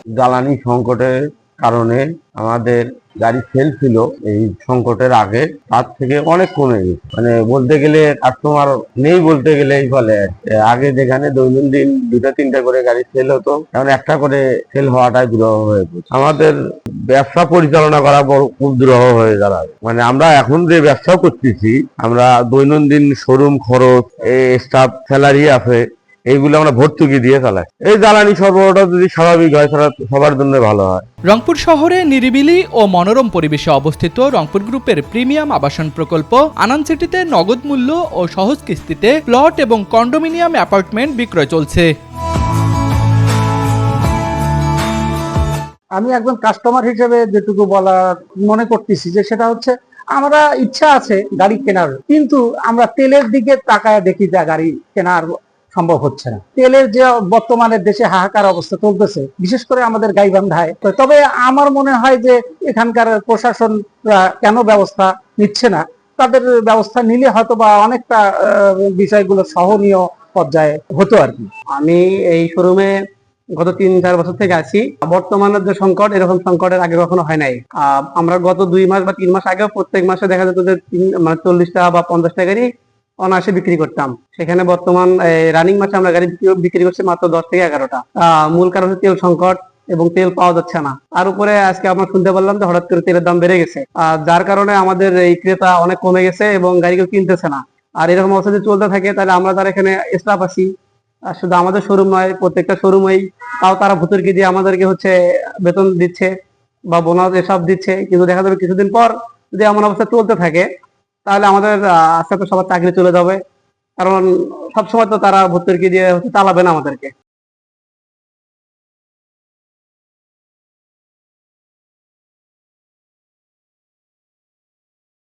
জ্বালানি সংকটের কারণে আমাদের গাড়ি সেল ছিল এই সংকটের আগে, তার থেকে অনেক কমে গেছে। মানে বলতে গেলে কাস্টমার নেই বলতে গেলে এই ফলে আগে যেখানে দৈনন্দিন 2-3টা করে গাড়ি সেল হতো, এখন একটা করে সেল হওয়াটাই দুরূহ হয়ে পড়ছে। আমাদের ব্যবসা পরিচালনা করা খুব দুরূহ হয়ে দাঁড়ায়। মানে আমরা এখন যে ব্যবসা করতেছি, আমরা দৈনন্দিন শোরুম খরচ, স্টাফ স্যালারি আছে, এইগুলো আমরা ভর্তুকি দিয়ে চালাই। এই জ্বালানি সরবরাহটা যদি স্বাভাবিক হয় তাহলে সবার জন্য ভালো হয়। রংপুর শহরে নিরিবিলি ও মনোরম পরিবেশে অবস্থিত রংপুর গ্রুপের প্রিমিয়াম আবাসন প্রকল্প আনান সিটিতে নগদ মূল্য ও সহজ কিস্তিতে প্লট এবং কন্ডোমিনিয়াম অ্যাপার্টমেন্ট বিক্রয় চলছে। আমি একজন কাস্টমার হিসেবে যেটুকু বলার মনে করতেছি যে সেটা হচ্ছে, আমরা ইচ্ছা আছে গাড়ি কেনার, কিন্তু আমরা তেলের দিকে তাকায় দেখি যে গাড়ি কেনার সম্ভব হচ্ছে না। তেলের যে বর্তমানে দেশে হাহাকার অবস্থা চলতেছে, বিশেষ করে আমাদের গাইবান্ধায়। তবে আমার মনে হয় যে এখানকার প্রশাসন কেন ব্যবস্থা নিচ্ছে না, তাদের ব্যবস্থা নিলে হয়তো বা অনেকটা বিষয়গুলো সহনীয় পর্যায়ে হতো আর কি। আমি এই শোরুমে গত 3-4 বছর থেকে আছি। বর্তমানের যে সংকট, এরকম সংকটের আগে কখনো হয় নাই। আমরা গত 2 মাস বা 3 মাস আগেও প্রত্যেক মাসে দেখা যেত যে 40 টাকা বা 50 টাকারই অনায়াসে বিক্রি করতাম। সেখানে বর্তমান রানিং মাসে আমরা গাড়ি বিক্রি করছি মাত্র 10 থেকে 11টা। মূল কারণ হচ্ছে তেল সংকট এবং তেল পাওয়া যাচ্ছে না। আর উপরে আজকে আমরা শুনতে পারলাম যে হঠাৎ করে তেলের দাম বেড়ে গেছে, যার কারণে আমাদের এই ক্রেতা অনেক কমে গেছে এবং গাড়ি কেউ কিনতেছে না। আর এরকম অবস্থা যদি চলতে থাকে তাহলে আমরা যারা এখানে স্টাফ আছি, আর শুধু আমাদের শোরুম নয়, প্রত্যেকটা শোরুমেই তাও তারা ভুতুরকি দিয়ে আমাদেরকে হচ্ছে বেতন দিচ্ছে বা বোনাস এসব দিচ্ছে, কিন্তু দেখা যাবে কিছুদিন পর যদি এমন অবস্থা চলতে থাকে তাহলে আমাদের আস্তে আস্তে সবার চাকরি চলে যাবে। কারণ সবসময় তো তারা ভুতুরকি দিয়ে চালাবে না আমাদেরকে।